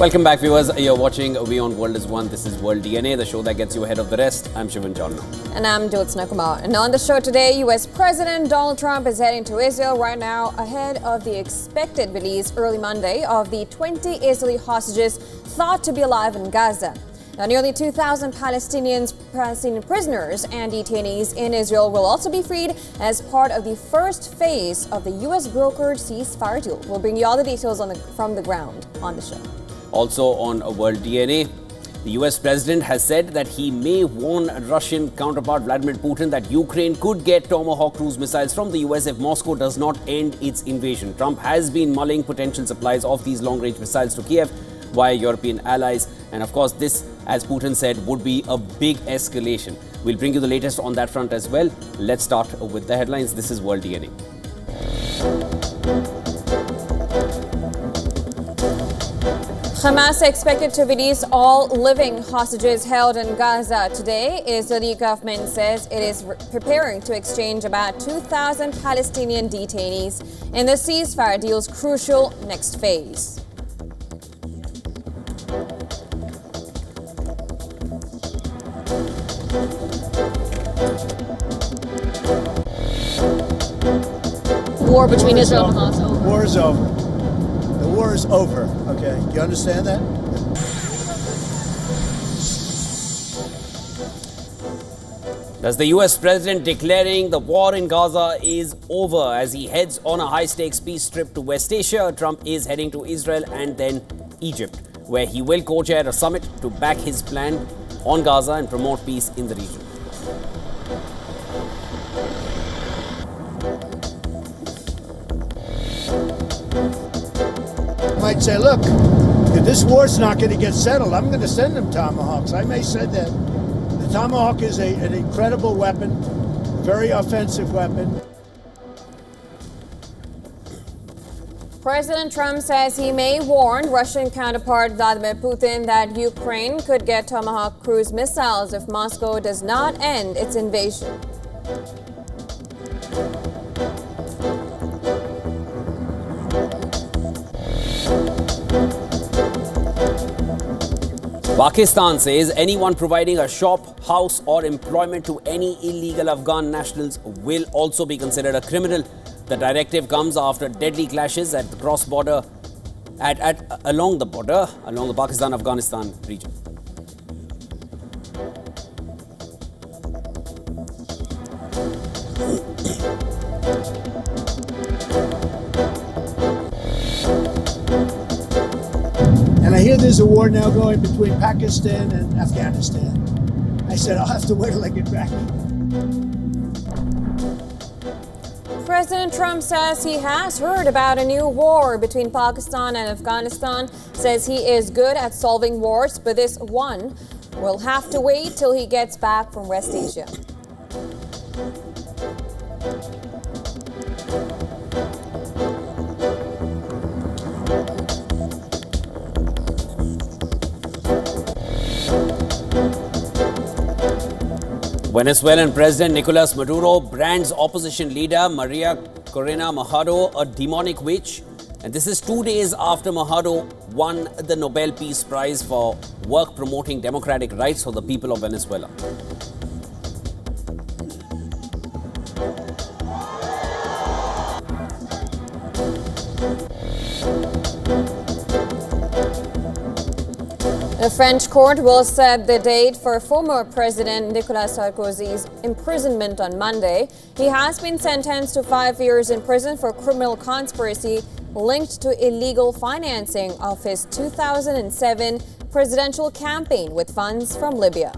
Welcome back, viewers. You're watching WION World is One. This is World DNA, the show that gets you ahead of the rest. I'm Shivan Chalna. And I'm Jyotsna Kumar. And on the show today, U.S. President Donald Trump is heading to Israel right now ahead of the expected release early Monday of the 20 Israeli hostages thought to be alive in Gaza. Now, nearly 2,000 Palestinian prisoners and detainees in Israel will also be freed as part of the first phase of the U.S.-brokered ceasefire deal. We'll bring you all the details from the ground on the show. Also on World DNA, the US president has said that he may warn Russian counterpart Vladimir Putin that Ukraine could get Tomahawk cruise missiles from the US if Moscow does not end its invasion. Trump has been mulling potential supplies of these long-range missiles to Kiev via European allies. And of course, this, as Putin said, would be a big escalation. We'll bring you the latest on that front as well. Let's start with the headlines. This is World DNA. Hamas expected to release all living hostages held in Gaza today. Israeli government says it is preparing to exchange about 2,000 Palestinian detainees in the ceasefire deal's crucial next phase. War between Israel and Hamas. War is over. The war is over, okay? Do you understand that? That's the US president declaring the war in Gaza is over as he heads on a high-stakes peace trip to West Asia. Trump is heading to Israel and then Egypt, where he will co-chair a summit to back his plan on Gaza and promote peace in the region. Might say, look, if this war's not going to get settled, I'm going to send them Tomahawks. I may say that. The Tomahawk is an incredible weapon, very offensive weapon. President Trump says he may warn Russian counterpart Vladimir Putin that Ukraine could get Tomahawk cruise missiles if Moscow does not end its invasion. Pakistan says anyone providing a shop, house or employment to any illegal Afghan nationals will also be considered a criminal. The directive comes after deadly clashes at the cross-border along the Pakistan-Afghanistan region. And I hear there's a war now going between Pakistan and Afghanistan. I said, I'll have to wait till I get back. President Trump says he has heard about a new war between Pakistan and Afghanistan, says he is good at solving wars, but this one will have to wait till he gets back from West Asia. Venezuelan President Nicolas Maduro brands opposition leader Maria Corina Machado a demonic witch. And this is 2 days after Machado won the Nobel Peace Prize for work promoting democratic rights for the people of Venezuela. The French court will set the date for former President Nicolas Sarkozy's imprisonment on Monday. He has been sentenced to 5 years in prison for criminal conspiracy linked to illegal financing of his 2007 presidential campaign with funds from Libya.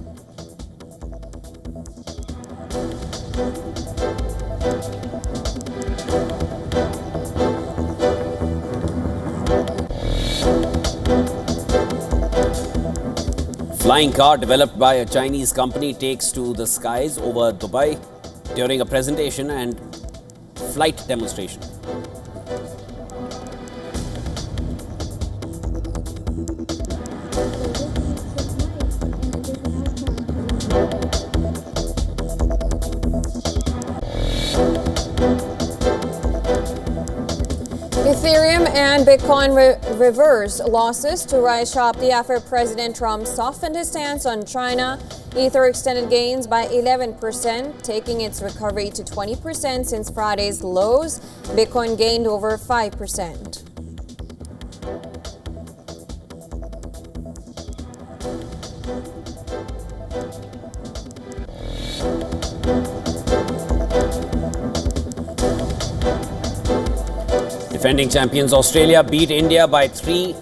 Flying car developed by a Chinese company takes to the skies over Dubai during a presentation and flight demonstration. Ethereum and Bitcoin reverse losses to rise sharply after President Trump softened his stance on China. Ether extended gains by 11%, taking its recovery to 20% since Friday's lows. Bitcoin gained over 5%. Defending champions Australia beat India by 3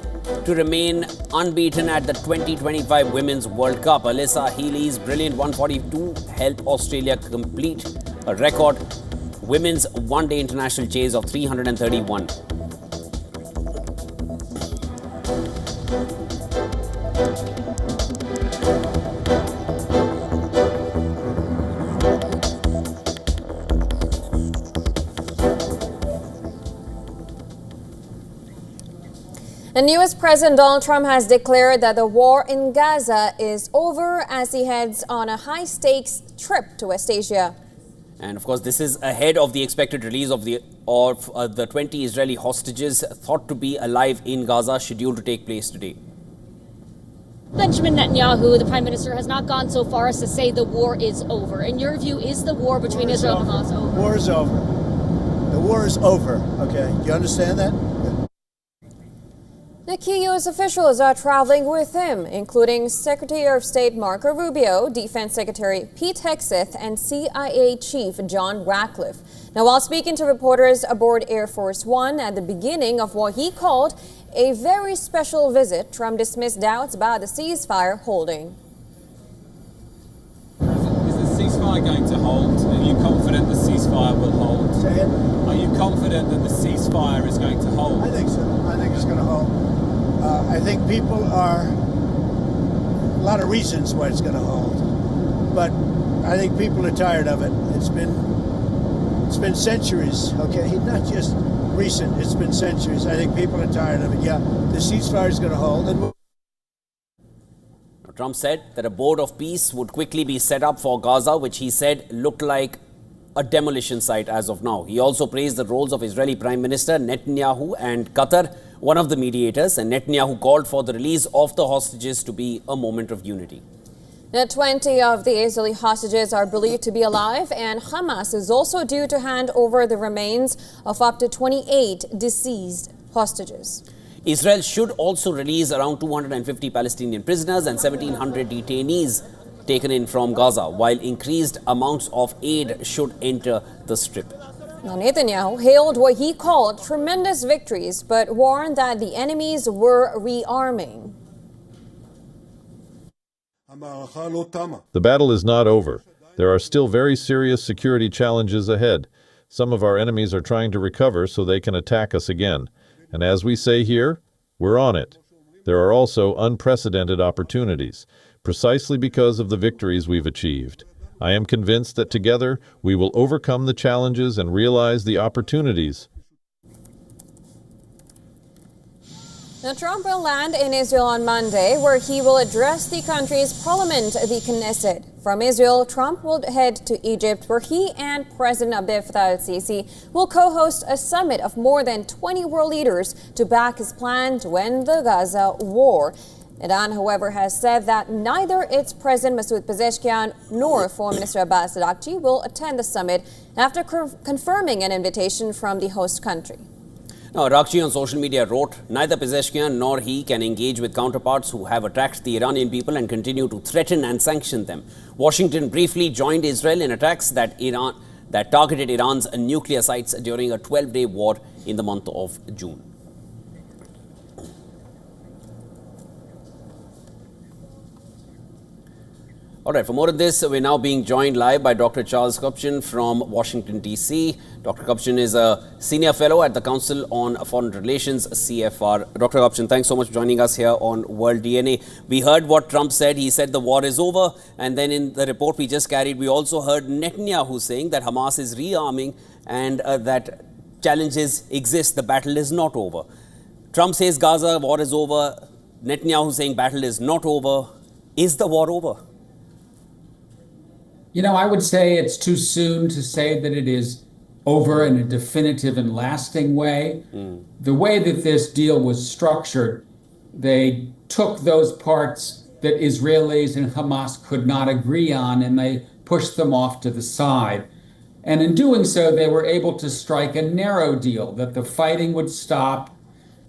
to remain unbeaten at the 2025 Women's World Cup. Alyssa Healy's brilliant 142 helped Australia complete a record women's one-day international chase of 331. And U.S. President Donald Trump has declared that the war in Gaza is over as he heads on a high-stakes trip to West Asia. And of course, this is ahead of the expected release of the 20 Israeli hostages thought to be alive in Gaza, scheduled to take place today. Benjamin Netanyahu, the Prime Minister, has not gone so far as to say the war is over. In your view, is the war between Israel and Hamas over? War is over. The war is over, okay? You understand that? The key U.S. officials are traveling with him, including Secretary of State Marco Rubio, Defense Secretary Pete Hegseth, and CIA Chief John Ratcliffe. Now, while speaking to reporters aboard Air Force One at the beginning of what he called a very special visit, Trump dismissed doubts about the ceasefire holding. Is the ceasefire going to hold? Are you confident the ceasefire will hold? Say it. Are you confident that the ceasefire is going to hold? I think so. I think it's going to hold. I think people are a lot of reasons why it's going to hold, but I think people are tired of it. It's been centuries, okay? Not just recent. It's been centuries. I think people are tired of it. Yeah, the ceasefire is going to hold. And Trump said that a board of peace would quickly be set up for Gaza, which he said looked like a demolition site as of now. He also praised the roles of Israeli Prime Minister Netanyahu and Qatar, one of the mediators, and Netanyahu called for the release of the hostages to be a moment of unity. Now, 20 of the Israeli hostages are believed to be alive, and Hamas is also due to hand over the remains of up to 28 deceased hostages. Israel should also release around 250 Palestinian prisoners and 1,700 detainees taken in from Gaza, while increased amounts of aid should enter the strip. Now, Netanyahu hailed what he called tremendous victories, but warned that the enemies were rearming. The battle is not over. There are still very serious security challenges ahead. Some of our enemies are trying to recover so they can attack us again. And as we say here, we're on it. There are also unprecedented opportunities, precisely because of the victories we've achieved. I am convinced that together we will overcome the challenges and realize the opportunities. Now, Trump will land in Israel on Monday, where he will address the country's parliament, the Knesset. From Israel, Trump will head to Egypt, where he and President Abdel Fattah el-Sisi will co-host a summit of more than 20 world leaders to back his plan to end the Gaza war. Iran, however, has said that neither its President Masoud Pezeshkian nor Foreign Minister Abbas Araghchi will attend the summit after confirming an invitation from the host country. Now, Araghchi on social media wrote, neither Pezeshkian nor he can engage with counterparts who have attacked the Iranian people and continue to threaten and sanction them. Washington briefly joined Israel in attacks that targeted Iran's nuclear sites during a 12-day war in the month of June. All right, for more of this, we're now being joined live by Dr. Charles Kupchan from Washington, D.C. Dr. Kupchan is a senior fellow at the Council on Foreign Relations, CFR. Dr. Kupchan, thanks so much for joining us here on World DNA. We heard what Trump said. He said the war is over. And then in the report we just carried, we also heard Netanyahu saying that Hamas is rearming and that challenges exist. The battle is not over. Trump says Gaza war is over. Netanyahu saying battle is not over. Is the war over? You know, I would say it's too soon to say that it is over in a definitive and lasting way. The way that this deal was structured, they took those parts that Israelis and Hamas could not agree on and they pushed them off to the side. And in doing so, they were able to strike a narrow deal that the fighting would stop,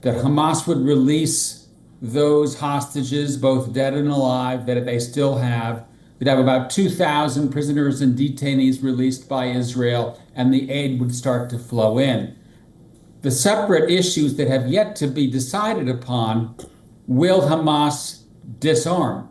that Hamas would release those hostages, both dead and alive, that they still have. We'd have about 2,000 prisoners and detainees released by Israel, and the aid would start to flow in. The separate issues that have yet to be decided upon: will Hamas disarm?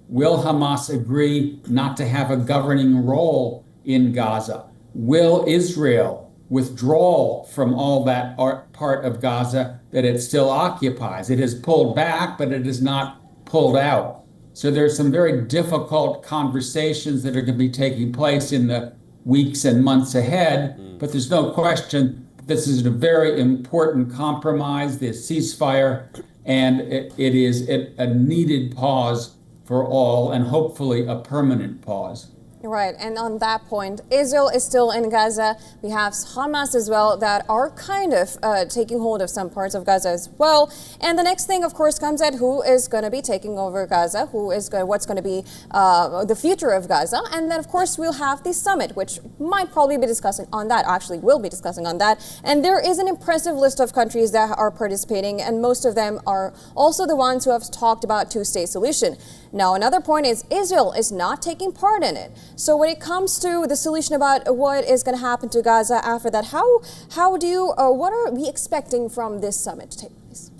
Will Hamas agree not to have a governing role in Gaza? Will Israel withdraw from all that part of Gaza that it still occupies? It has pulled back, but it is not pulled out. So there's some very difficult conversations that are going to be taking place in the weeks and months ahead, but there's no question this is a very important compromise, this ceasefire, and it is a needed pause for all, and hopefully a permanent pause. Right, and on that point, Israel is still in Gaza. We have Hamas as well that are kind of taking hold of some parts of Gaza as well. And the next thing, of course, comes at who is going to be taking over Gaza, what's going to be the future of Gaza. And then, of course, we'll have the summit, which might probably be discussing on that, actually will be discussing on that. And there is an impressive list of countries that are participating, and most of them are also the ones who have talked about two-state solution. Now, another point is Israel is not taking part in it. So when it comes to the solution about what is going to happen to Gaza after that, what are we expecting from this summit to take place?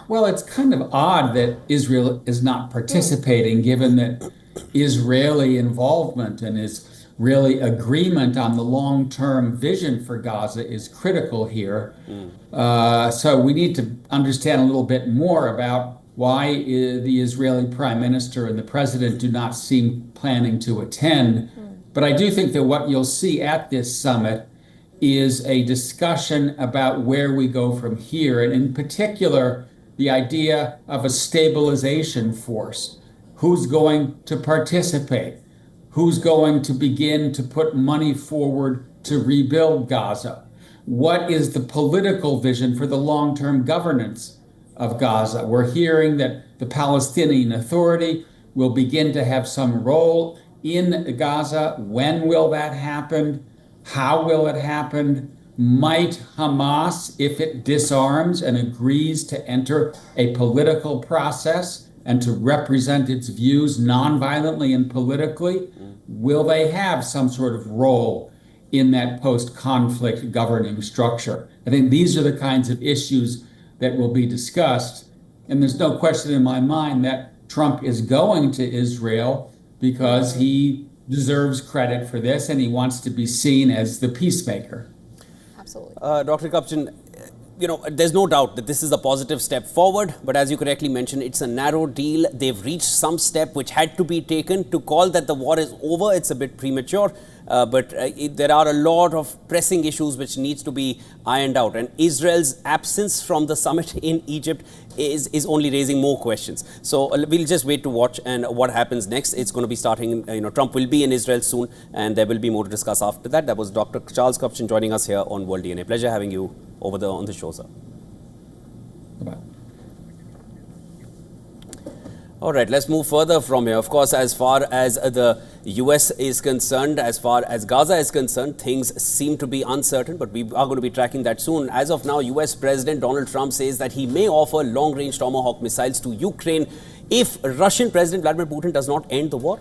Well, it's kind of odd that Israel is not participating, given that Israeli involvement and its really agreement on the long-term vision for Gaza is critical here. So we need to understand a little bit more about why the Israeli prime minister and the president do not seem planning to attend. But I do think that what you'll see at this summit is a discussion about where we go from here, and in particular, the idea of a stabilization force. Who's going to participate? Who's going to begin to put money forward to rebuild Gaza? What is the political vision for the long-term governance of Gaza? We're hearing that the Palestinian Authority will begin to have some role in Gaza. When will that happen? How will it happen? Might Hamas, if it disarms and agrees to enter a political process and to represent its views nonviolently and politically, will they have some sort of role in that post-conflict governing structure? I think these are the kinds of issues that will be discussed. And there's no question in my mind that Trump is going to Israel because he deserves credit for this and he wants to be seen as the peacemaker. Absolutely. Dr. Kapchan, there's no doubt that this is a positive step forward, but as you correctly mentioned, it's a narrow deal. They've reached some step which had to be taken. To call that the war is over, it's a bit premature. But there are a lot of pressing issues which needs to be ironed out. And Israel's absence from the summit in Egypt is only raising more questions. So we'll just wait to watch and what happens next. It's going to be starting, Trump will be in Israel soon, and there will be more to discuss after that. That was Dr. Charles Kapchan joining us here on World DNA. Pleasure having you on the show, sir. Bye-bye. All right, let's move further from here. Of course, as far as the US is concerned, as far as Gaza is concerned, things seem to be uncertain, but we are going to be tracking that soon. As of now, US President Donald Trump says that he may offer long-range Tomahawk missiles to Ukraine if Russian President Vladimir Putin does not end the war.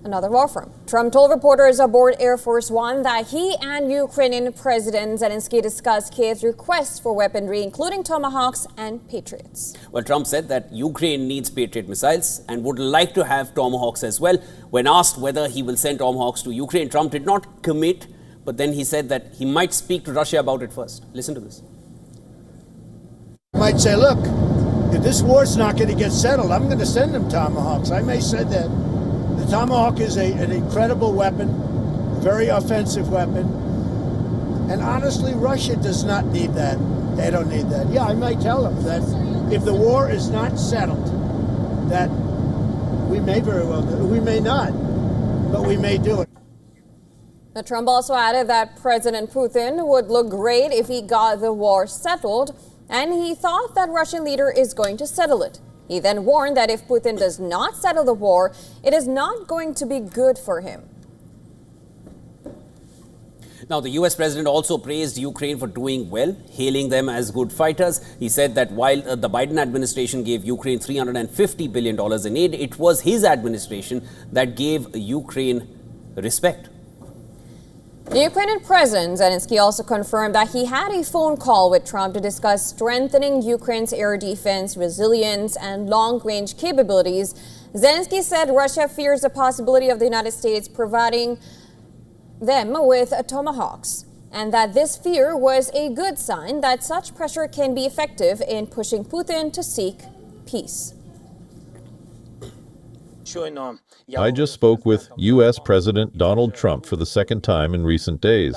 Another war front. Trump told reporters aboard Air Force One that he and Ukrainian President Zelensky discussed Kiev's requests for weaponry, including Tomahawks and Patriots. Well, Trump said that Ukraine needs Patriot missiles and would like to have Tomahawks as well. When asked whether he will send Tomahawks to Ukraine, Trump did not commit, but then he said that he might speak to Russia about it first. Listen to this. Might say, look, if this war's not going to get settled, I'm going to send them Tomahawks. I may say that. The Tomahawk is an incredible weapon, a very offensive weapon. And honestly, Russia does not need that. They don't need that. Yeah, I might tell them that if the war is not settled, that we may very well do it. We may not, but we may do it. Now, Trump also added that President Putin would look great if he got the war settled, and he thought that Russian leader is going to settle it. He then warned that if Putin does not settle the war, it is not going to be good for him. Now, the US president also praised Ukraine for doing well, hailing them as good fighters. He said that while the Biden administration gave Ukraine $350 billion in aid, it was his administration that gave Ukraine respect. The Ukrainian President Zelensky also confirmed that he had a phone call with Trump to discuss strengthening Ukraine's air defense, resilience, and long-range capabilities. Zelensky said Russia fears the possibility of the United States providing them with tomahawks, and that this fear was a good sign that such pressure can be effective in pushing Putin to seek peace. I just spoke with U.S. President Donald Trump for the second time in recent days.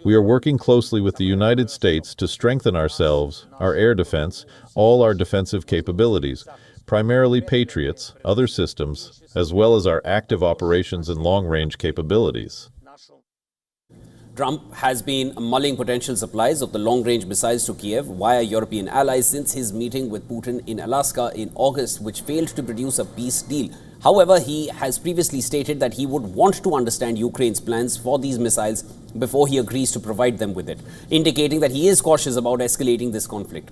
We are working closely with the United States to strengthen ourselves, our air defense, all our defensive capabilities, primarily Patriots, other systems, as well as our active operations and long-range capabilities. Trump has been mulling potential supplies of the long-range missiles to Kiev via European allies since his meeting with Putin in Alaska in August, which failed to produce a peace deal. However, he has previously stated that he would want to understand Ukraine's plans for these missiles before he agrees to provide them with it, indicating that he is cautious about escalating this conflict.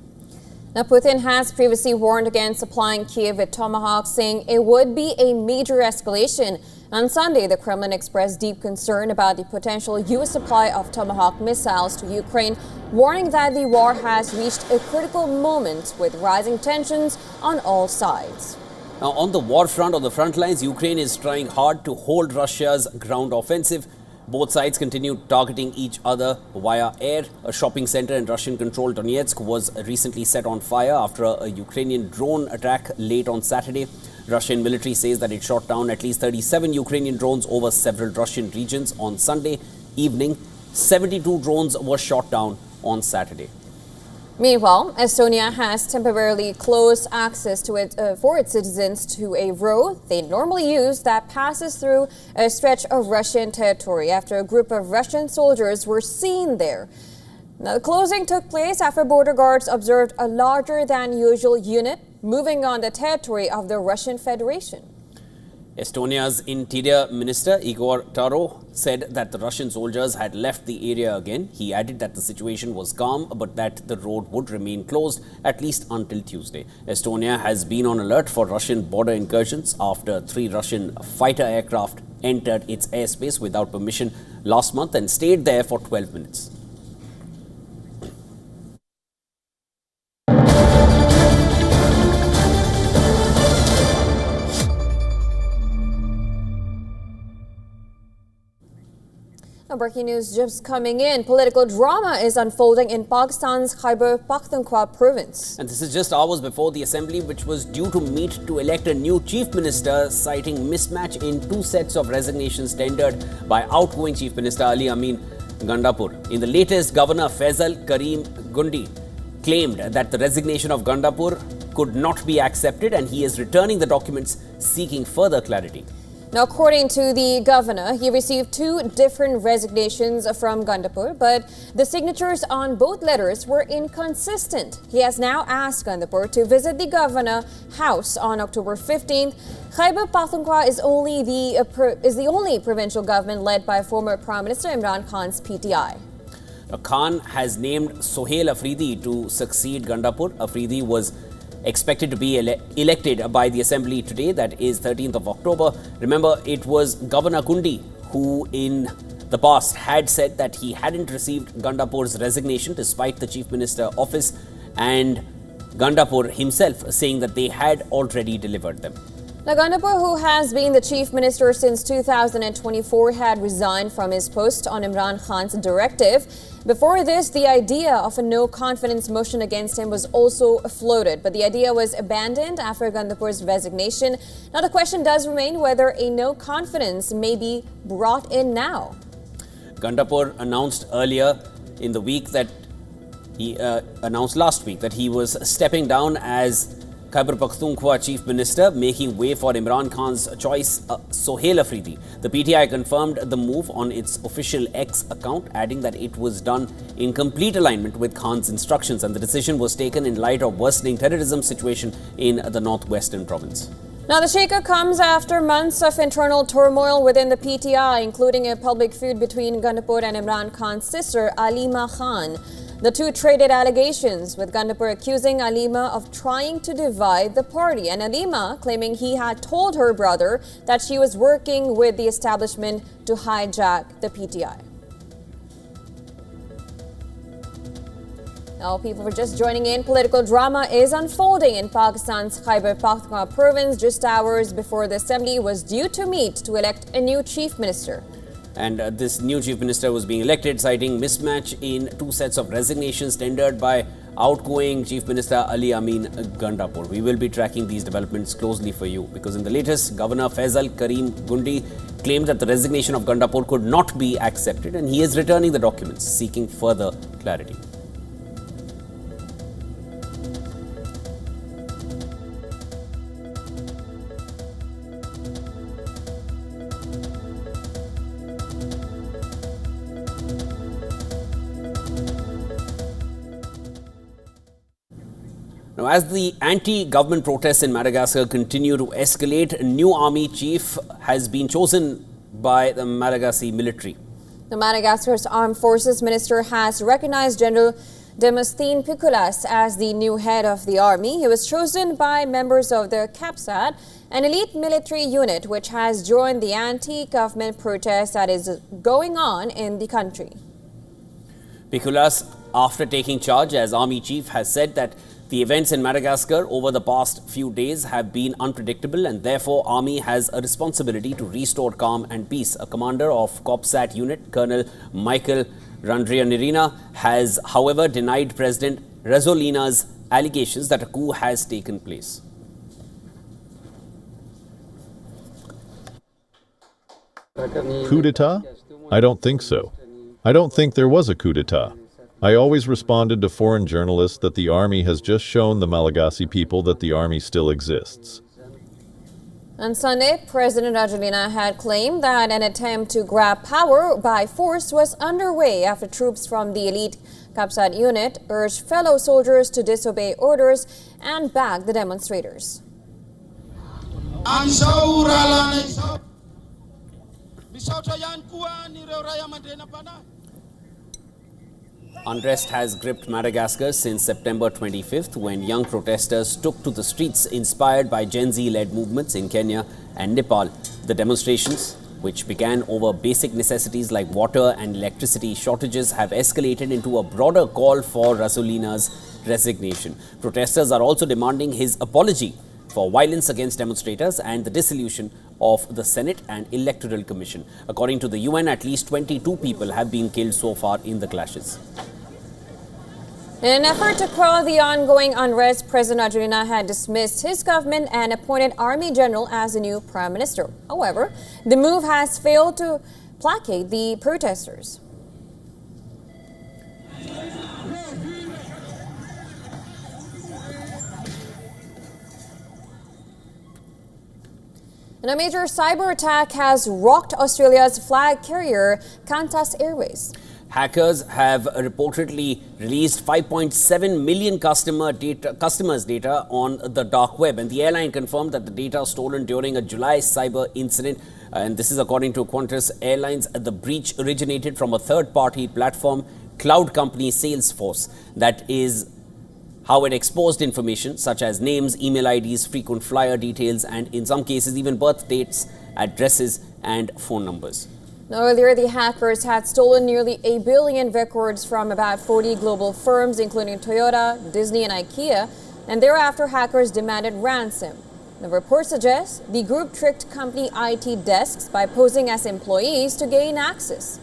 Now, Putin has previously warned against supplying Kiev with tomahawks, saying it would be a major escalation. On Sunday, the Kremlin expressed deep concern about the potential U.S. supply of Tomahawk missiles to Ukraine, warning that the war has reached a critical moment with rising tensions on all sides. Now, on the war front, on the front lines, Ukraine is trying hard to hold Russia's ground offensive. Both sides continue targeting each other via air. A shopping center in Russian-controlled Donetsk was recently set on fire after a Ukrainian drone attack late on Saturday. Russian military says that it shot down at least 37 Ukrainian drones over several Russian regions on Sunday evening. 72 drones were shot down on Saturday. Meanwhile, Estonia has temporarily closed access to it for its citizens to a road they normally use that passes through a stretch of Russian territory after a group of Russian soldiers were seen there. Now, the closing took place after border guards observed a larger than usual unit moving on the territory of the Russian Federation. Estonia's Interior Minister Igor Taro said that the Russian soldiers had left the area again. He added that the situation was calm, but that the road would remain closed at least until Tuesday. Estonia has been on alert for Russian border incursions after 3 Russian fighter aircraft entered its airspace without permission last month and stayed there for 12 minutes. Breaking news just coming in. Political drama is unfolding in Pakistan's Khyber Pakhtunkhwa province. And this is just hours before the assembly, which was due to meet to elect a new chief minister, citing mismatch in 2 sets of resignations tendered by outgoing Chief Minister Ali Amin Gandapur. In the latest, Governor Faisal Karim Gundi claimed that the resignation of Gandapur could not be accepted, and he is returning the documents seeking further clarity. Now, according to the governor, he received 2 different resignations from Gandapur, but the signatures on both letters were inconsistent. He has now asked Gandapur to visit the governor house on October 15th. Khyber Pakhtunkhwa is the only provincial government led by former Prime Minister Imran Khan's PTI. Khan has named Sohail Afridi to succeed Gandapur. Afridi was expected to be elected by the assembly today, that is 13th of October. Remember, it was Governor Kundi who in the past had said that he hadn't received Gandapur's resignation despite the chief minister office, and Gandapur himself saying that they had already delivered them. Now, Gandapur, who has been the chief minister since 2024, had resigned from his post on Imran Khan's directive. Before this, the idea of a no-confidence motion against him was also floated, but the idea was abandoned after Gandapur's resignation. Now, the question does remain whether a no-confidence may be brought in now. Gandapur announced earlier in the week that he announced last week that he was stepping down as Khyber Pakhtunkhwa Chief Minister, making way for Imran Khan's choice, Sohail Afridi. The PTI confirmed the move on its official X account, adding that it was done in complete alignment with Khan's instructions, and the decision was taken in light of worsening terrorism situation in the northwestern province. Now, the shakeup comes after months of internal turmoil within the PTI, including a public feud between Gandapur and Imran Khan's sister, Alima Khan. The two traded allegations, with Gandapur accusing Alima of trying to divide the party, and Alima claiming he had told her brother that she was working with the establishment to hijack the PTI. Now, people were just joining in. Political drama is unfolding in Pakistan's Khyber Pakhtunkhwa province just hours before the assembly was due to meet to elect a new chief minister. And this new chief minister was being elected, citing mismatch in two sets of resignations tendered by outgoing Chief Minister Ali Amin Gandapur. We will be tracking these developments closely for you, because in the latest, Governor Faisal Karim Gundi claimed that the resignation of Gandapur could not be accepted, and he is returning the documents, seeking further clarity. Now, as the anti-government protests in Madagascar continue to escalate, a new army chief has been chosen by the Madagascar military. The Madagascar's Armed Forces Minister has recognized General Demosthene Piculas as the new head of the army. He was chosen by members of the CAPSAT, an elite military unit which has joined the anti-government protest that is going on in the country. Piculas, after taking charge as army chief, has said that the events in Madagascar over the past few days have been unpredictable, and therefore army has a responsibility to restore calm and peace. A commander of COPSAT unit, Colonel Michael Randrianirina, has however denied President Rajoelina's allegations that a coup has taken place. Coup d'etat? I don't think so. I don't think there was a coup d'etat. I always responded to foreign journalists that the army has just shown the Malagasy people that the army still exists. On Sunday, President Rajoelina had claimed that an attempt to grab power by force was underway after troops from the elite CAPSAT unit urged fellow soldiers to disobey orders and back the demonstrators. Unrest has gripped Madagascar since September 25th, when young protesters took to the streets inspired by Gen Z-led movements in Kenya and Nepal. The demonstrations, which began over basic necessities like water and electricity shortages, have escalated into a broader call for Rajoelina's resignation. Protesters are also demanding his apology for violence against demonstrators and the dissolution of the Senate and Electoral Commission. According to the UN, at least 22 people have been killed so far in the clashes. In an effort to quell the ongoing unrest, President Rajoelina had dismissed his government and appointed Army General as the new Prime Minister. However, the move has failed to placate the protesters. And a major cyber attack has rocked Australia's flag carrier, Qantas Airways. Hackers have reportedly released 5.7 million customers' data on the dark web, and the airline confirmed that the data stolen during a July cyber incident, and this is according to Qantas Airlines. The breach originated from a third-party platform, cloud company Salesforce. That is how it exposed information such as names, email IDs, frequent flyer details, and in some cases even birth dates, addresses, and phone numbers. Now, earlier, the hackers had stolen nearly 1 billion records from about 40 global firms, including Toyota, Disney, and IKEA, and thereafter hackers demanded ransom. The report suggests the group tricked company IT desks by posing as employees to gain access.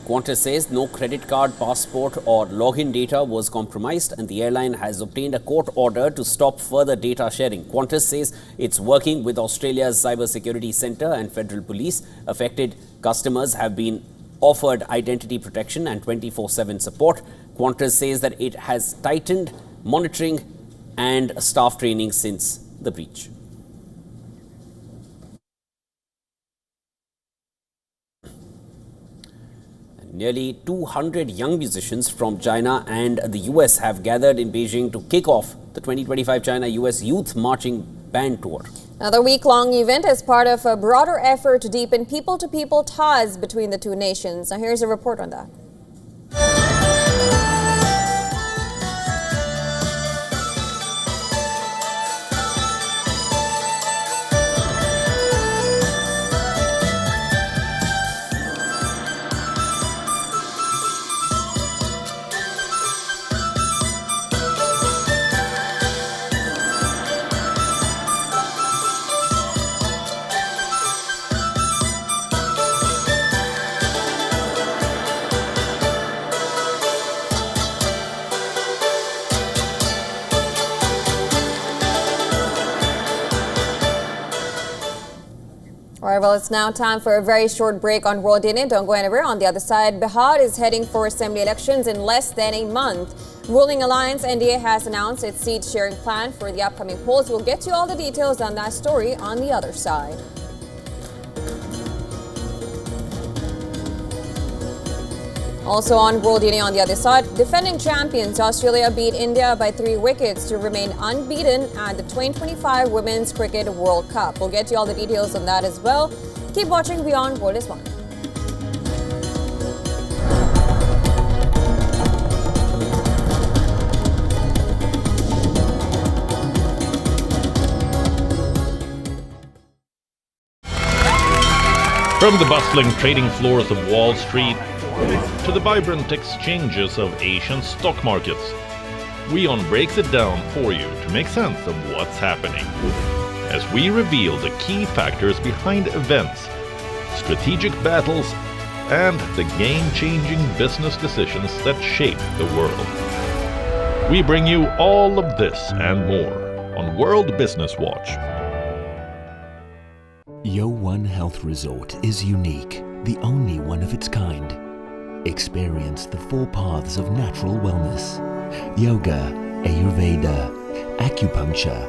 Qantas says no credit card, passport or login data was compromised, and the airline has obtained a court order to stop further data sharing. Qantas says it's working with Australia's Cybersecurity Centre and Federal Police. Affected customers have been offered identity protection and 24/7 support. Qantas says that it has tightened monitoring and staff training since the breach. Nearly 200 young musicians from China and the US have gathered in Beijing to kick off the 2025 China-US Youth Marching Band Tour. Now, the week-long event is part of a broader effort to deepen people-to-people ties between the two nations. Now, here's a report on that. All right, well, it's now time for a very short break on World DNA. Don't go anywhere. On the other side, Bihar is heading for assembly elections in less than a month. Ruling Alliance NDA has announced its seat-sharing plan for the upcoming polls. We'll get you all the details on that story on the other side. Also on World DNA on the other side, defending champions Australia beat India by 3 wickets to remain unbeaten at the 2025 Women's Cricket World Cup. We'll get you all the details on that as well. Keep watching Beyond World is One. From the bustling trading floors of Wall Street to the vibrant exchanges of Asian stock markets, WION breaks it down for you to make sense of what's happening, as we reveal the key factors behind events, strategic battles, and the game-changing business decisions that shape the world. We bring you all of this and more on World Business Watch. WION Health Resort is unique, the only one of its kind. Experience the 4 paths of natural wellness: yoga, Ayurveda, acupuncture,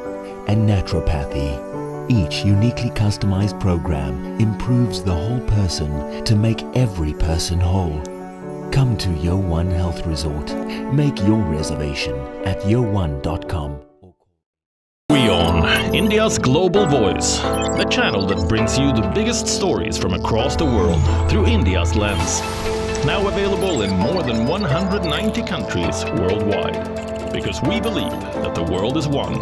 and naturopathy. Each uniquely customized program improves the whole person to make every person whole. Come to WION Health Resort. Make your reservation at WION.com. WION, India's global voice, the channel that brings you the biggest stories from across the world through India's lens. Now available in more than 190 countries worldwide, because we believe that the world is one.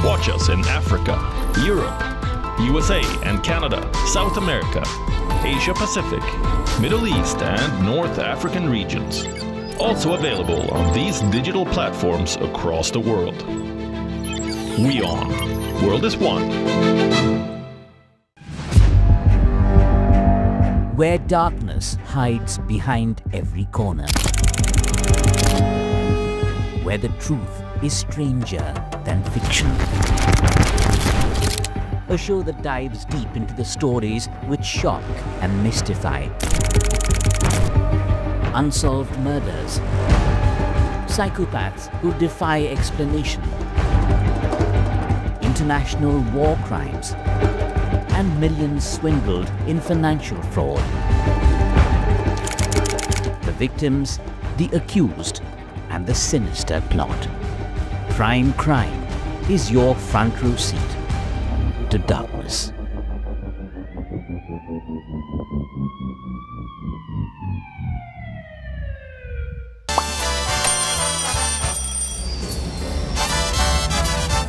Watch us in Africa, Europe, USA and Canada, South America, Asia Pacific, Middle East and North African regions. Also available on these digital platforms across the world. WION, World is One. Where darkness hides behind every corner. Where the truth is stranger than fiction. A show that dives deep into the stories which shock and mystify. Unsolved murders. Psychopaths who defy explanation. International war crimes. And millions swindled in financial fraud. The victims, the accused, and the sinister plot. Prime Crime is your front row seat to darkness.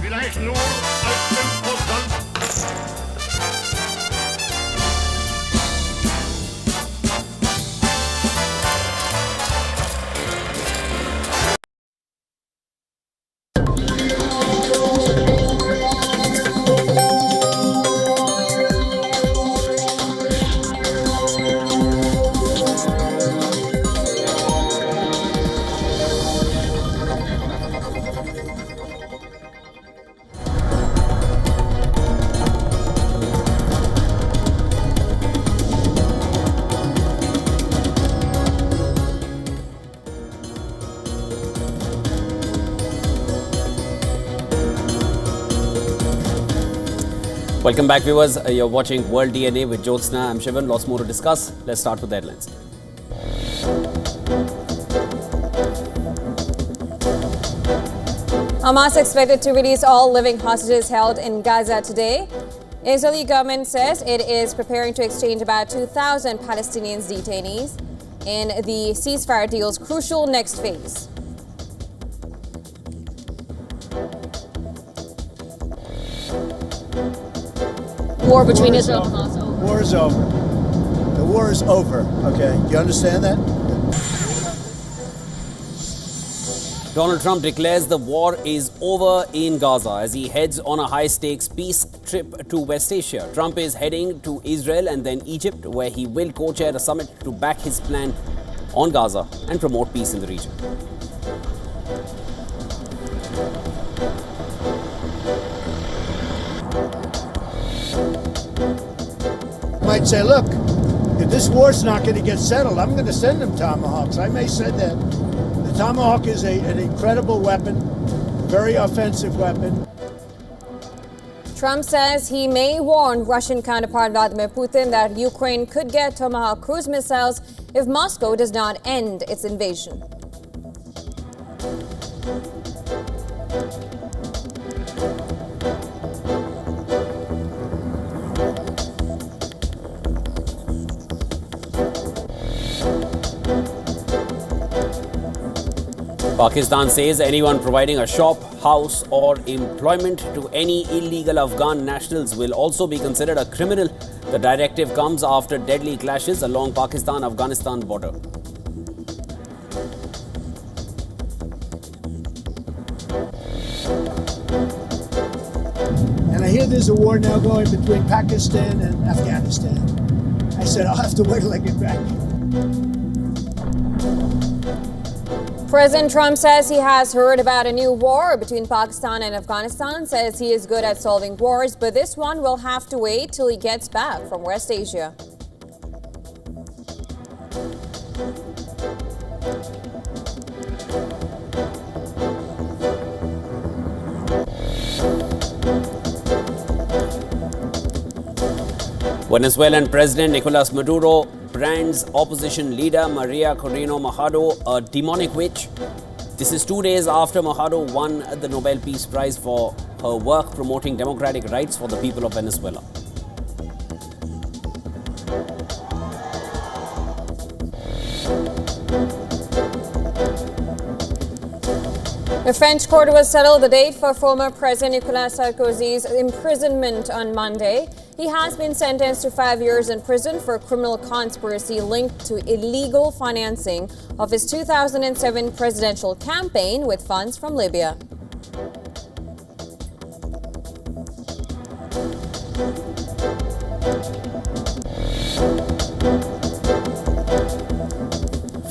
Vielleicht nur als Impostant. Welcome back, viewers. You're watching World DNA with Jyotsna. I'm Shivan. Lots more to discuss. Let's start with the headlines. Hamas expected to release all living hostages held in Gaza today. Israeli government says it is preparing to exchange about 2,000 Palestinian detainees in the ceasefire deal's crucial next phase. War between Israel and Hamas over. War is over. The war is over. Okay, do you understand that? Donald Trump declares the war is over in Gaza as he heads on a high-stakes peace trip to West Asia. Trump is heading to Israel and then Egypt, where he will co-chair a summit to back his plan on Gaza and promote peace in the region. Might say, look, if this war's not going to get settled, I'm going to send them Tomahawks. I may say that. The Tomahawk is an incredible weapon, very offensive weapon. Trump says he may warn Russian counterpart Vladimir Putin that Ukraine could get Tomahawk cruise missiles if Moscow does not end its invasion. Pakistan says anyone providing a shop, house or employment to any illegal Afghan nationals will also be considered a criminal. The directive comes after deadly clashes along Pakistan-Afghanistan border. And I hear there's a war now going between Pakistan and Afghanistan. I said, I'll have to wait till I get back. President Trump says he has heard about a new war between Pakistan and Afghanistan, says he is good at solving wars, but this one will have to wait till he gets back from West Asia. Venezuelan President Nicolas Maduro brands opposition leader Maria Corina Machado a demonic witch. This is 2 days after Machado won the Nobel Peace Prize for her work promoting democratic rights for the people of Venezuela. The French court will settle the date for former President Nicolas Sarkozy's imprisonment on Monday. He has been sentenced to 5 years in prison for criminal conspiracy linked to illegal financing of his 2007 presidential campaign with funds from Libya.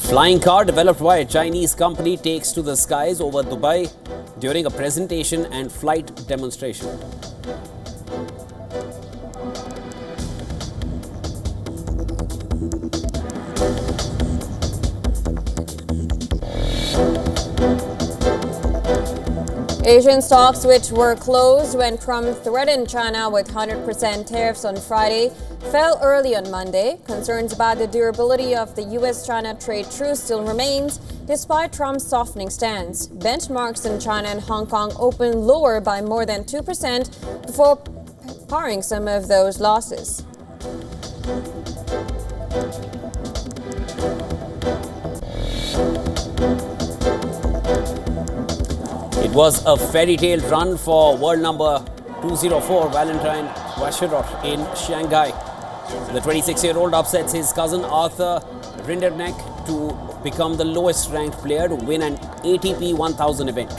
Flying car developed by a Chinese company takes to the skies over Dubai during a presentation and flight demonstration. Asian stocks, which were closed when Trump threatened China with 100% tariffs on Friday, fell early on Monday. Concerns about the durability of the U.S.-China trade truce still remains, despite Trump's softening stance. Benchmarks in China and Hong Kong opened lower by more than 2% before paring some of those losses. It was a fairy tale run for world number 204 Valentine Vacherot in Shanghai. The 26-year-old upsets his cousin Arthur Rinderknecht to become the lowest ranked player to win an ATP 1000 event.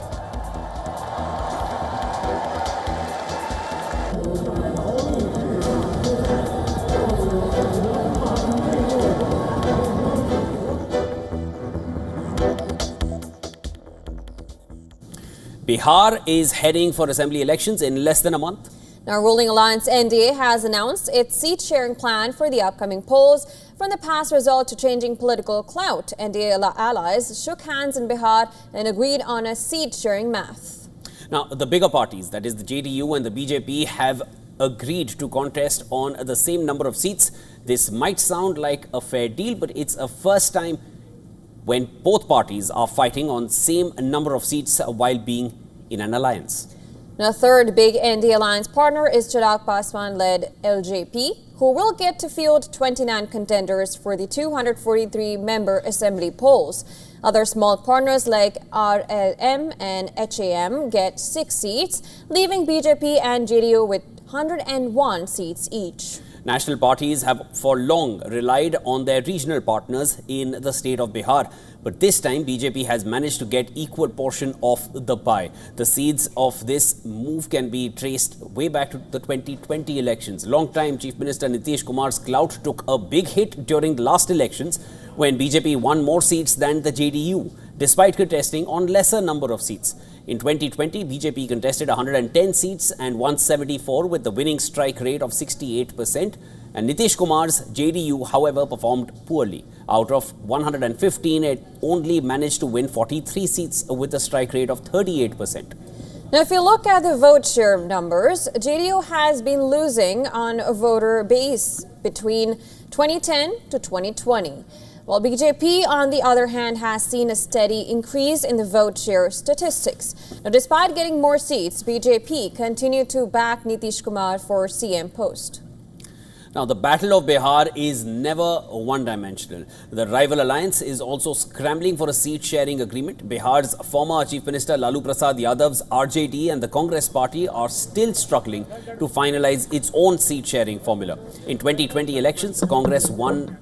Bihar is heading for assembly elections in less than a month. Now, ruling alliance NDA has announced its seat-sharing plan for the upcoming polls. From the past result to changing political clout, NDA allies shook hands in Bihar and agreed on a seat-sharing math. Now, the bigger parties, that is the JDU and the BJP, have agreed to contest on the same number of seats. This might sound like a fair deal, but it's a first time when both parties are fighting on same number of seats while being in an alliance. Now, third big ND alliance partner is Chirag Paswan-led LJP, who will get to field 29 contenders for the 243-member assembly polls. Other small partners like RLM and HAM get 6 seats, leaving BJP and JDU with 101 seats each. National parties have for long relied on their regional partners in the state of Bihar. But this time, BJP has managed to get equal portion of the pie. The seeds of this move can be traced way back to the 2020 elections. Long-time Chief Minister Nitish Kumar's clout took a big hit during the last elections when BJP won more seats than the JDU, despite contesting on lesser number of seats. In 2020, BJP contested 110 seats and 174 with the winning strike rate of 68%. And Nitish Kumar's JDU, however, performed poorly. Out of 115, it only managed to win 43 seats with a strike rate of 38%. Now, if you look at the vote share numbers, JDU has been losing on a voter base between 2010 to 2020. While BJP, on the other hand, has seen a steady increase in the vote share statistics. Now, despite getting more seats, BJP continued to back Nitish Kumar for CM post. Now, the Battle of Bihar is never one-dimensional. The rival alliance is also scrambling for a seat-sharing agreement. Bihar's former Chief Minister Lalu Prasad Yadav's RJD and the Congress party are still struggling to finalize its own seat-sharing formula. In 2020 elections, Congress won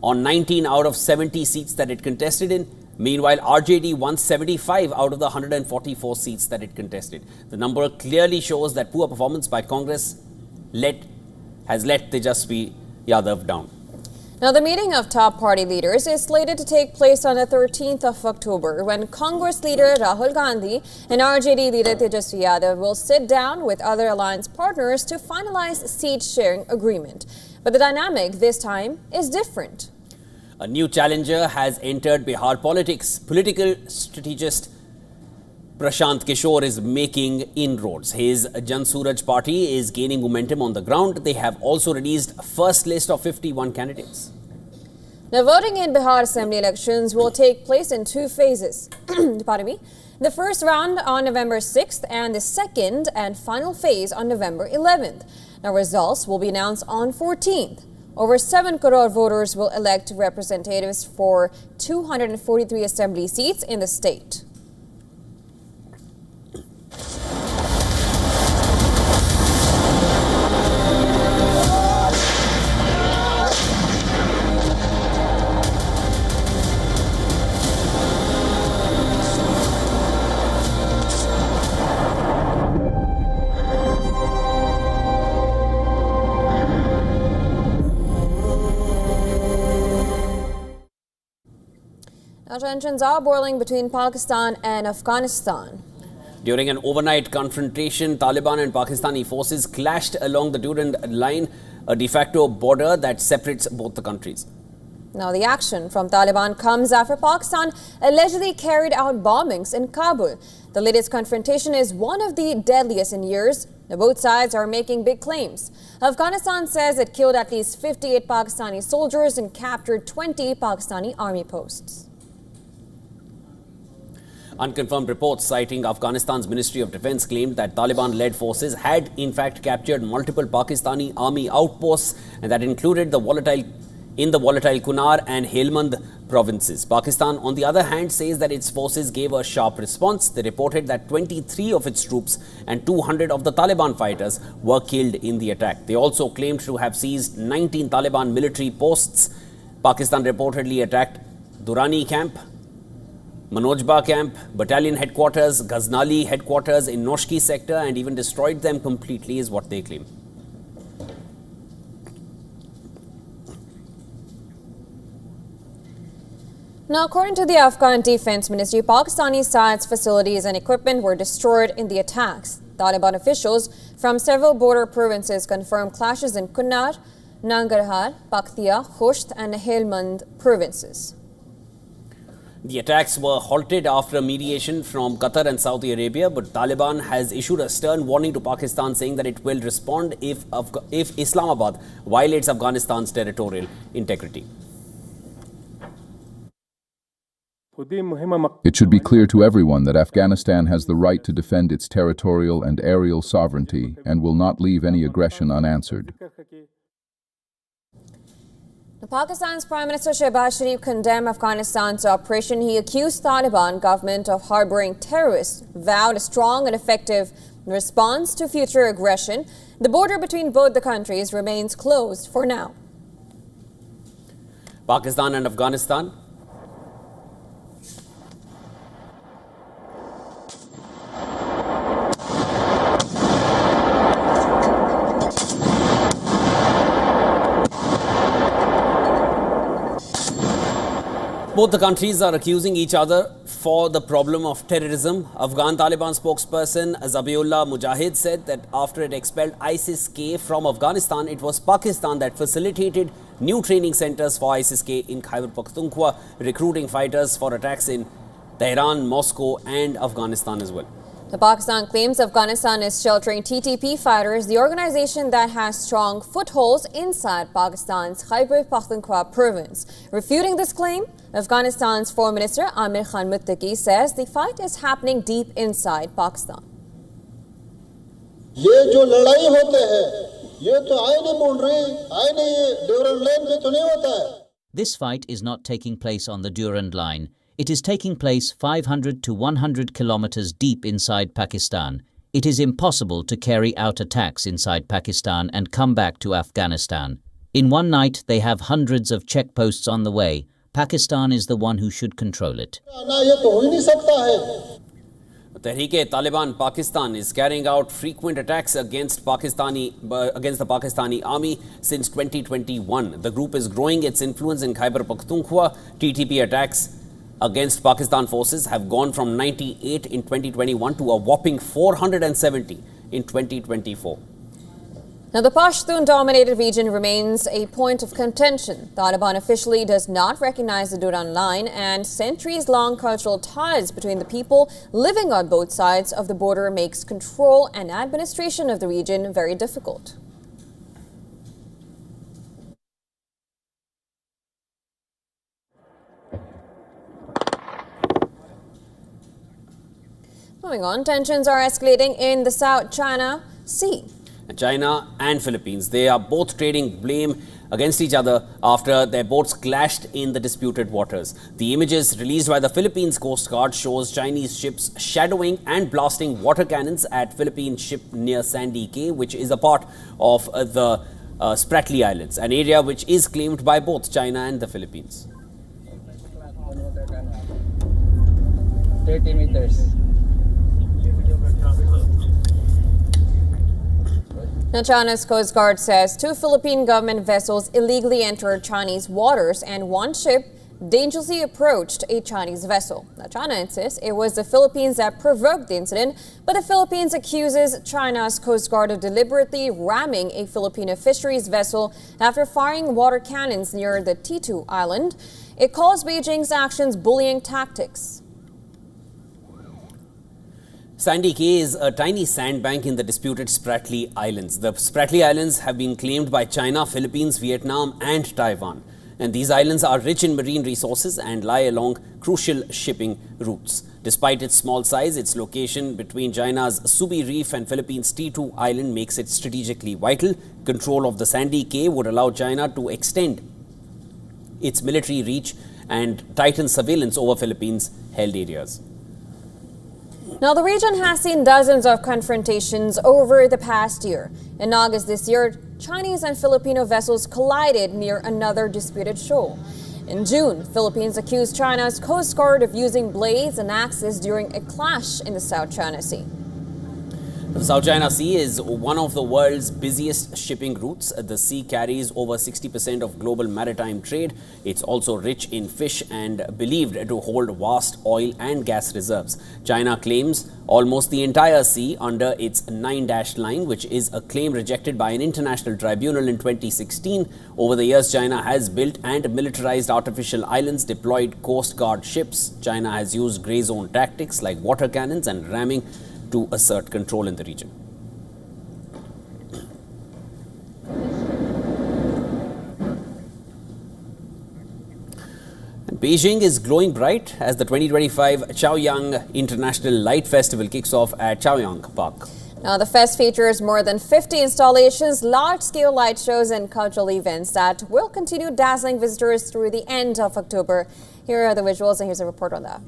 on 19 out of 70 seats that it contested in. Meanwhile, RJD won 75 out of the 144 seats that it contested. The number clearly shows that poor performance by Congress has let Tejasvi Yadav down. Now, the meeting of top party leaders is slated to take place on the 13th of October when Congress leader Rahul Gandhi and RJD leader Tejasvi Yadav will sit down with other alliance partners to finalize seat sharing agreement. But the dynamic this time is different. A new challenger has entered Bihar politics. Political strategist Prashant Kishore is making inroads. His Jan Suraj party is gaining momentum on the ground. They have also released first list of 51 candidates. Now, voting in Bihar Assembly elections will take place in 2 phases. Pardon me. The first round on November 6th and the second and final phase on November 11th. Now, results will be announced on 14th. Over 7 crore voters will elect representatives for 243 assembly seats in the state. Now, tensions are boiling between Pakistan and Afghanistan. During an overnight confrontation, Taliban and Pakistani forces clashed along the Durand line, a de facto border that separates both the countries. Now, the action from Taliban comes after Pakistan allegedly carried out bombings in Kabul. The latest confrontation is one of the deadliest in years. Now, both sides are making big claims. Afghanistan says it killed at least 58 Pakistani soldiers and captured 20 Pakistani army posts. Unconfirmed reports citing Afghanistan's Ministry of Defense claimed that Taliban-led forces had in fact captured multiple Pakistani army outposts, and that included the volatile Kunar and Helmand provinces. Pakistan, on the other hand, says that its forces gave a sharp response. They reported that 23 of its troops and 200 of the Taliban fighters were killed in the attack. They also claimed to have seized 19 Taliban military posts. Pakistan reportedly attacked Durrani camp, Manojba camp, battalion headquarters, Ghaznali headquarters in Noshki sector, and even destroyed them completely, is what they claim. Now, according to the Afghan Defense Ministry, Pakistani sides, facilities and equipment were destroyed in the attacks. Taliban officials from several border provinces confirmed clashes in Kunar, Nangarhar, Paktia, Khust and Helmand provinces. The attacks were halted after mediation from Qatar and Saudi Arabia, but Taliban has issued a stern warning to Pakistan saying that it will respond if Islamabad violates Afghanistan's territorial integrity. It should be clear to everyone that Afghanistan has the right to defend its territorial and aerial sovereignty and will not leave any aggression unanswered. Pakistan's Prime Minister Shehbaz Sharif condemned Afghanistan's operation. He accused Taliban government of harboring terrorists, vowed a strong and effective response to future aggression. The border between both the countries remains closed for now. Pakistan and Afghanistan. Both the countries are accusing each other for the problem of terrorism. Afghan Taliban spokesperson Zabiullah Mujahid said that after it expelled ISIS-K from Afghanistan, it was Pakistan that facilitated new training centers for ISIS-K in Khyber Pakhtunkhwa, recruiting fighters for attacks in Tehran, Moscow and Afghanistan as well. The Pakistan claims Afghanistan is sheltering TTP fighters, the organization that has strong footholds inside Pakistan's Khyber Pakhtunkhwa province. Refuting this claim, Afghanistan's Foreign Minister Amir Khan Muttaqi says the fight is happening deep inside Pakistan. This fight is not taking place on the Durand Line. It is taking place 500 to 100 kilometers deep inside Pakistan. It is impossible to carry out attacks inside Pakistan and come back to Afghanistan. In one night, they have hundreds of checkposts on the way. Pakistan is the one who should control it. Tehreek-e-Taliban Pakistan is carrying out frequent attacks against the Pakistani army since 2021. The group is growing its influence in Khyber Pakhtunkhwa. TTP attacks against Pakistan forces have gone from 98 in 2021 to a whopping 470 in 2024. Now, the Pashtun-dominated region remains a point of contention. Taliban officially does not recognize the Durand Line, and centuries-long cultural ties between the people living on both sides of the border makes control and administration of the region very difficult. Moving on, tensions are escalating in the South China Sea. China and Philippines, they are both trading blame against each other after their boats clashed in the disputed waters. The images released by the Philippines Coast Guard shows Chinese ships shadowing and blasting water cannons at Philippine ship near Sandy Cay, which is a part of the Spratly Islands, an area which is claimed by both China and the Philippines. 30 meters. Now, China's Coast Guard says 2 Philippine government vessels illegally entered Chinese waters and 1 ship dangerously approached a Chinese vessel. Now, China insists it was the Philippines that provoked the incident, but the Philippines accuses China's Coast Guard of deliberately ramming a Filipino fisheries vessel after firing water cannons near the T2 island. It calls Beijing's actions bullying tactics. Sandy Cay is a tiny sandbank in the disputed Spratly Islands. The Spratly Islands have been claimed by China, Philippines, Vietnam and Taiwan. And these islands are rich in marine resources and lie along crucial shipping routes. Despite its small size, its location between China's Subi Reef and Philippines' T2 Island makes it strategically vital. Control of the Sandy Cay would allow China to extend its military reach and tighten surveillance over Philippines' held areas. Now, the region has seen dozens of confrontations over the past year. In August this year, Chinese and Filipino vessels collided near another disputed shoal. In June, Philippines accused China's Coast Guard of using blades and axes during a clash in the South China Sea. The South China Sea is one of the world's busiest shipping routes. The sea carries over 60% of global maritime trade. It's also rich in fish and believed to hold vast oil and gas reserves. China claims almost the entire sea under its 9-dash line, which is a claim rejected by an international tribunal in 2016. Over the years, China has built and militarized artificial islands, deployed Coast Guard ships. China has used grey zone tactics like water cannons and ramming to assert control in the region. And Beijing is glowing bright as the 2025 Chaoyang International Light Festival kicks off at Chaoyang Park. Now, the fest features more than 50 installations, large-scale light shows and cultural events that will continue dazzling visitors through the end of October. Here are the visuals, and here's a report on that.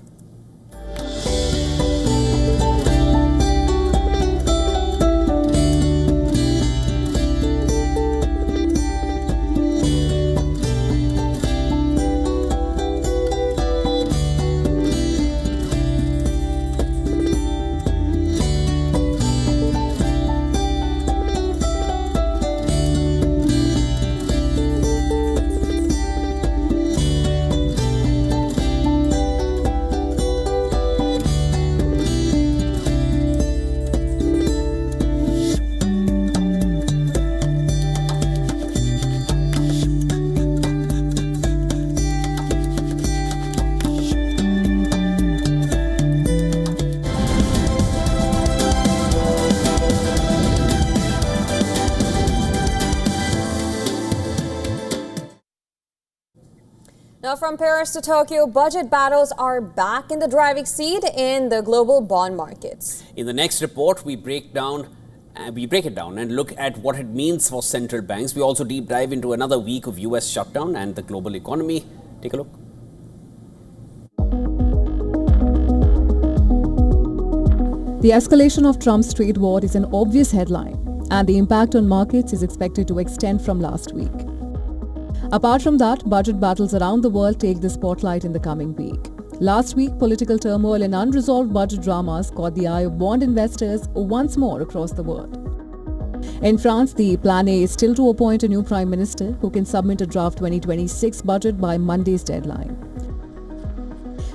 Now, from Paris to Tokyo, budget battles are back in the driving seat in the global bond markets. In the next report, we break it down and look at what it means for central banks. We also deep dive into another week of US shutdown and the global economy. Take a look. The escalation of Trump's trade war is an obvious headline, and the impact on markets is expected to extend from last week. Apart from that, budget battles around the world take the spotlight in the coming week. Last week, political turmoil and unresolved budget dramas caught the eye of bond investors once more across the world. In France, the plan A is still to appoint a new prime minister who can submit a draft 2026 budget by Monday's deadline.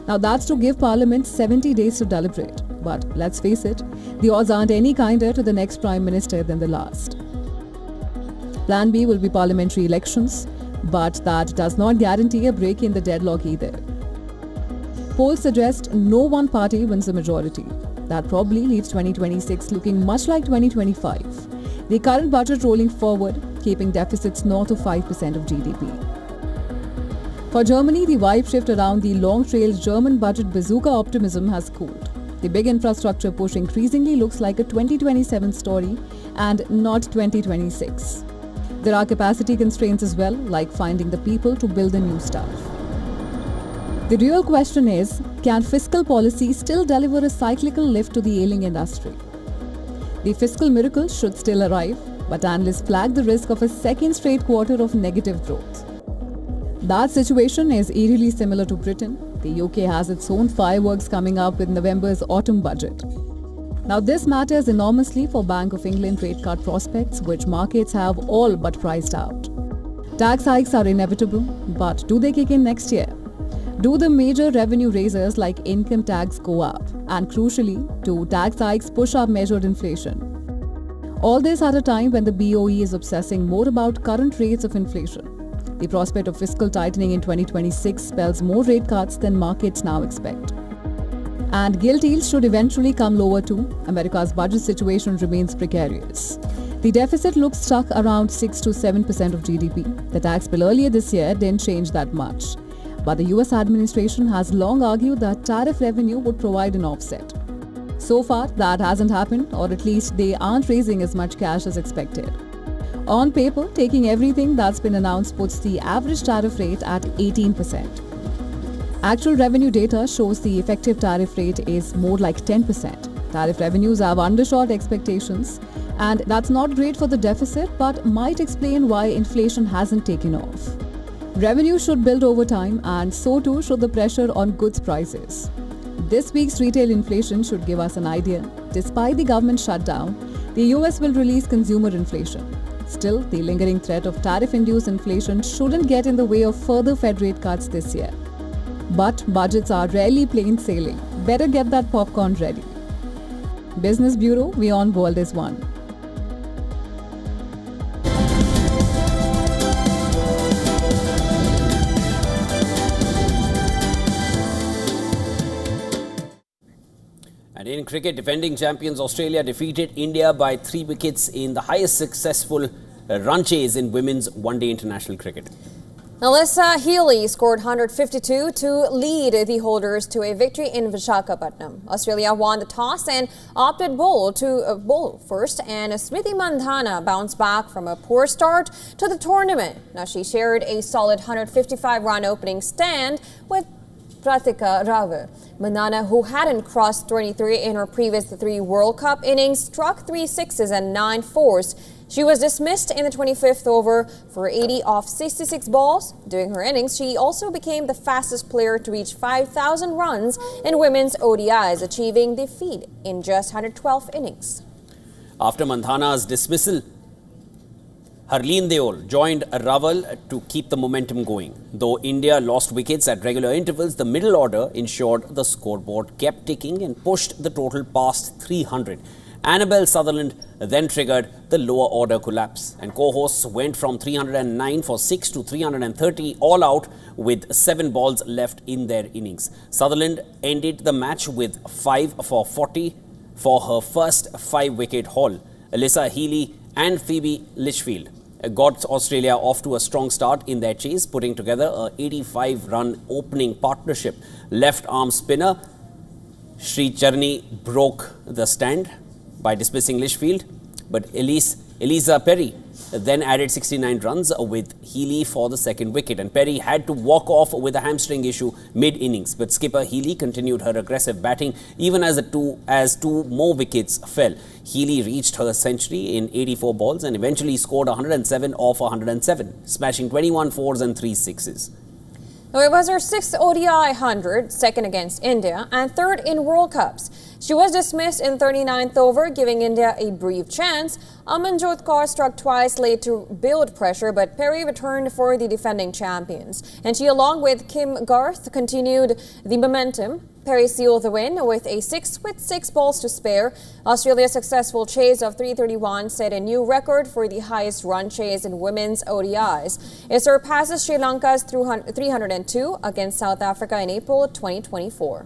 Now, that's to give Parliament 70 days to deliberate. But let's face it, the odds aren't any kinder to the next prime minister than the last. Plan B will be parliamentary elections, but that does not guarantee a break in the deadlock either. Polls suggest no one party wins a majority. That probably leaves 2026 looking much like 2025. The current budget rolling forward, keeping deficits north of 5% of GDP. For Germany, the vibe shift around the long-trailed German budget bazooka optimism has cooled. The big infrastructure push increasingly looks like a 2027 story and not 2026. There are capacity constraints as well, like finding the people to build the new stuff. The real question is, can fiscal policy still deliver a cyclical lift to the ailing industry? The fiscal miracle should still arrive, but analysts flag the risk of a second straight quarter of negative growth. That situation is eerily similar to Britain. The UK has its own fireworks coming up with November's autumn budget. Now, this matters enormously for Bank of England rate cut prospects, which markets have all but priced out. Tax hikes are inevitable, but do they kick in next year? Do the major revenue raisers like income tax go up? And crucially, do tax hikes push up measured inflation? All this at a time when the BOE is obsessing more about current rates of inflation. The prospect of fiscal tightening in 2026 spells more rate cuts than markets now expect. And gilt yields should eventually come lower too. America's budget situation remains precarious. The deficit looks stuck around 6 to 7% of GDP. The tax bill earlier this year didn't change that much. But the US administration has long argued that tariff revenue would provide an offset. So far, that hasn't happened, or at least they aren't raising as much cash as expected. On paper, taking everything that's been announced puts the average tariff rate at 18%. Actual revenue data shows the effective tariff rate is more like 10%. Tariff revenues have undershot expectations, and that's not great for the deficit, but might explain why inflation hasn't taken off. Revenue should build over time, and so too should the pressure on goods prices. This week's retail inflation should give us an idea. Despite the government shutdown, the US will release consumer inflation. Still, the lingering threat of tariff-induced inflation shouldn't get in the way of further Fed rate cuts this year. But budgets are rarely plain sailing. Better get that popcorn ready. Business Bureau, WION World is one. And in cricket, defending champions Australia defeated India by 3 wickets in the highest successful run chase in women's one-day international cricket. Alyssa Healy scored 152 to lead the holders to a victory in Visakhapatnam. Australia won the toss and opted bowl first, and Smriti Mandhana bounced back from a poor start to the tournament. Now she shared a solid 155-run opening stand with Pratika Rave. Mandhana, who hadn't crossed 23 in her previous 3 World Cup innings, struck 3 sixes and 9 fours. She was dismissed in the 25th over for 80 off 66 balls. During her innings, she also became the fastest player to reach 5,000 runs in women's ODIs, achieving the feat in just 112 innings. After Mandhana's dismissal, Harleen Deol joined Raval to keep the momentum going. Though India lost wickets at regular intervals, the middle order ensured the scoreboard kept ticking and pushed the total past 300. Annabelle Sutherland then triggered the lower order collapse, and co-hosts went from 309 for 6 to 330 all out with 7 balls left in their innings. Sutherland ended the match with 5 for 40 for her first 5-wicket haul. Alyssa Healy and Phoebe Litchfield got Australia off to a strong start in their chase, putting together a 85-run opening partnership. Left-arm spinner Sri Charni broke the stand by dismissing Litchfield, but Eliza Perry then added 69 runs with Healy for the second wicket, and Perry had to walk off with a hamstring issue mid-innings. But skipper Healy continued her aggressive batting even as two more wickets fell. Healy reached her century in 84 balls and eventually scored 107 off 107, smashing 21 fours and 3 sixes. It was her 6th ODI 100, second against India, and 3rd in World Cups. She was dismissed in 39th over, giving India a brief chance. Amanjot Kaur struck twice late to build pressure, but Perry returned for the defending champions. And she, along with Kim Garth, continued the momentum. Perry sealed the win with a 6 with 6 balls to spare. Australia's successful chase of 331 set a new record for the highest run chase in women's ODIs. It surpasses Sri Lanka's 302 against South Africa in April 2024.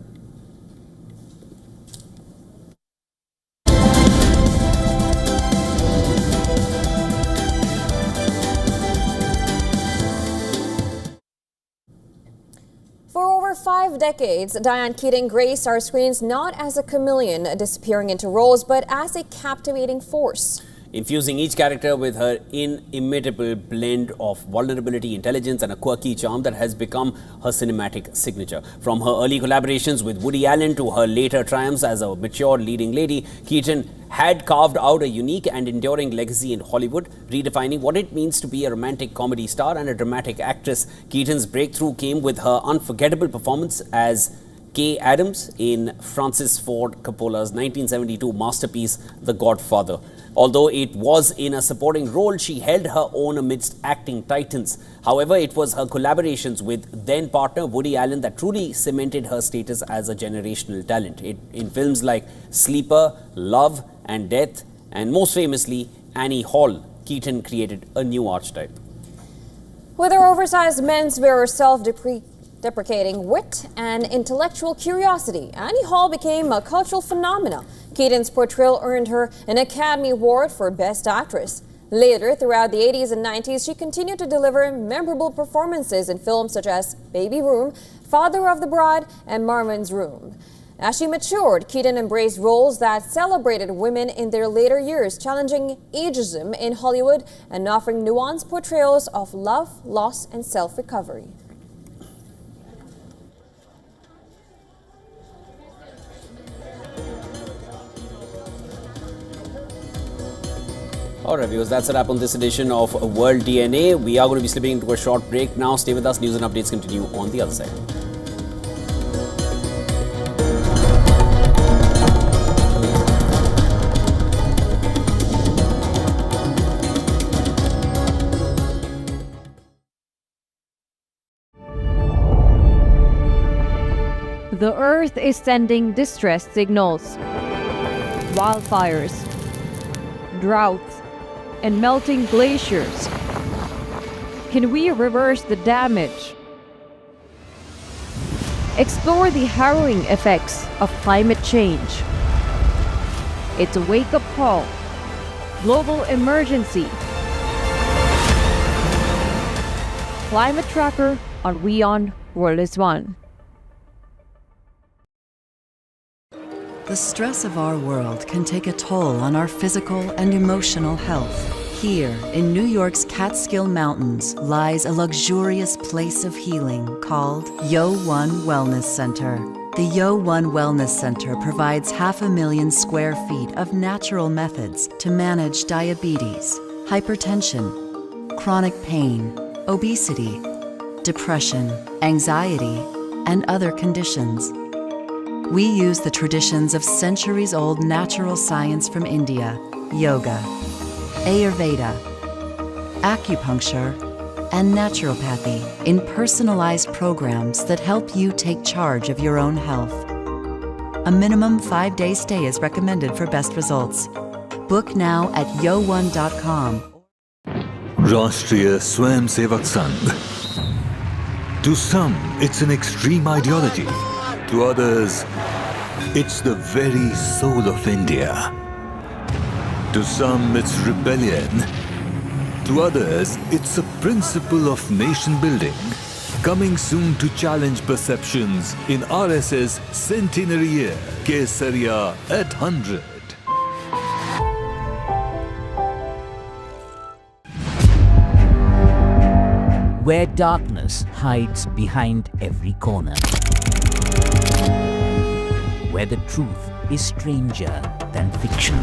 For over 5 decades, Diane Keating graced our screens not as a chameleon disappearing into roles, but as a captivating force. Infusing each character with her inimitable blend of vulnerability, intelligence and a quirky charm that has become her cinematic signature. From her early collaborations with Woody Allen to her later triumphs as a mature leading lady, Keating had carved out a unique and enduring legacy in Hollywood, redefining what it means to be a romantic comedy star and a dramatic actress. Keating's breakthrough came with her unforgettable performance as Kay Adams in Francis Ford Coppola's 1972 masterpiece, The Godfather. Although it was in a supporting role, she held her own amidst acting titans. However, it was her collaborations with then-partner Woody Allen that truly cemented her status as a generational talent. In films like Sleeper, Love and Death, and most famously Annie Hall, Keating created a new archetype. With her oversized menswear, self-deprecating wit and intellectual curiosity, Annie Hall became a cultural phenomenon. Keating's portrayal earned her an Academy Award for Best Actress. Later, throughout the 80s and 90s, she continued to deliver memorable performances in films such as Baby Room, Father of the Bride, and Marvin's Room. As she matured, Keating embraced roles that celebrated women in their later years, challenging ageism in Hollywood and offering nuanced portrayals of love, loss, and self-recovery. All right, viewers, that's a wrap on this edition of World DNA. We are going to be slipping into a short break now. Stay with us. News and updates continue on the other side. The Earth is sending distress signals. Wildfires, droughts, and melting glaciers. Can we reverse the damage? Explore the harrowing effects of climate change. It's a wake-up call. Global emergency. Climate Tracker on WION World is One. The stress of our world can take a toll on our physical and emotional health. Here, in New York's Catskill Mountains, lies a luxurious place of healing called WION Wellness Center. The WION Wellness Center provides 500,000 square feet of natural methods to manage diabetes, hypertension, chronic pain, obesity, depression, anxiety, and other conditions. We use the traditions of centuries-old natural science from India, yoga, Ayurveda, acupuncture, and naturopathy in personalized programs that help you take charge of your own health. A minimum 5-day stay is recommended for best results. Book now at yo1.com. Rashtriya Swayamsevak Sangh. To some, it's an extreme ideology. To others, it's the very soul of India. To some, it's rebellion. To others, it's a principle of nation building. Coming soon to challenge perceptions in RSS Centenary Year, Kesariya at 100. Where darkness hides behind every corner. Where the truth is stranger than fiction.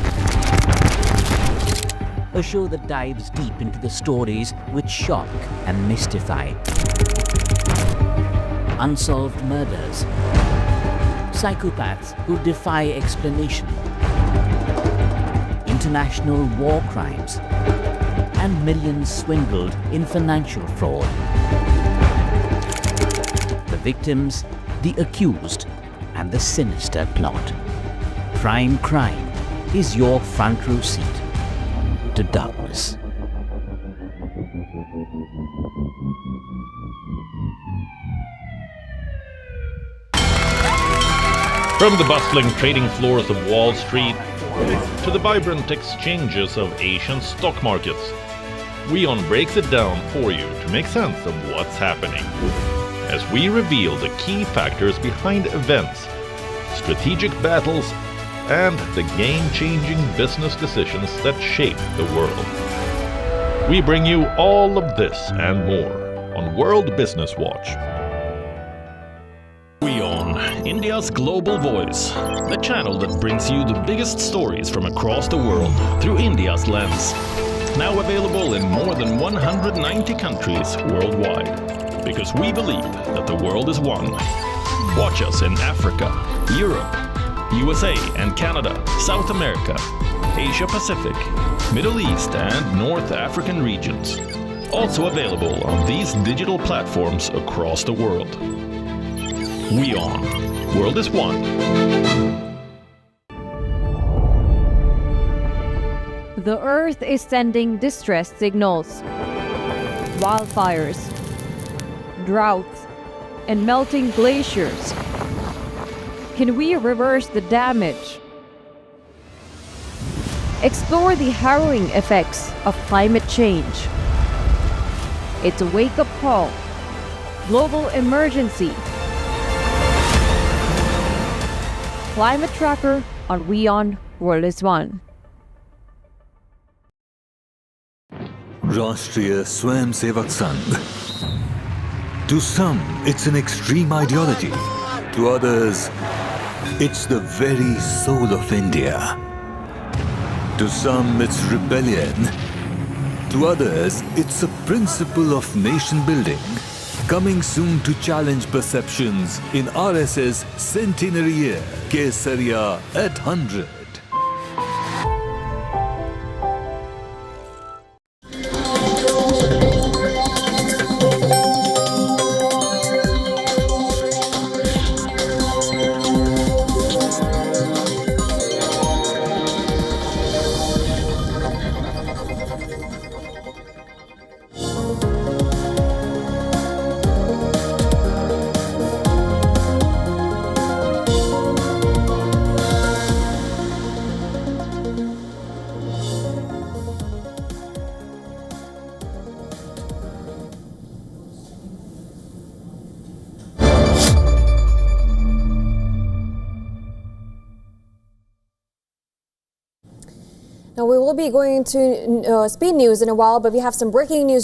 A show that dives deep into the stories which shock and mystify. Unsolved murders. Psychopaths who defy explanation. International war crimes. And millions swindled in financial fraud. The victims, the accused, and the sinister plot. Prime Crime is your front row seat to darkness. From the bustling trading floors of Wall Street to the vibrant exchanges of Asian stock markets, WION breaks it down for you to make sense of what's happening, as we reveal the key factors behind events, strategic battles, and the game-changing business decisions that shape the world. We bring you all of this and more on World Business Watch. WION, India's global voice, the channel that brings you the biggest stories from across the world through India's lens. Now available in more than 190 countries worldwide. Because we believe that the world is one. Watch us in Africa, Europe, USA and Canada, South America, Asia Pacific, Middle East and North African regions. Also available on these digital platforms across the world. WION, World is One. The Earth is sending distress signals. Wildfires, droughts, and melting glaciers. Can we reverse the damage? Explore the harrowing effects of climate change. It's a wake-up call. Global emergency. Climate Tracker on WION World is One. Rashtriya Swayamsevak Sangh. To some, it's an extreme ideology. To others, it's the very soul of India. To some, it's rebellion. To others, it's a principle of nation building. Coming soon to challenge perceptions in RSS Centenary Year, Kesariya at 100. Now we will be going to speed news in a while, but we have some breaking news.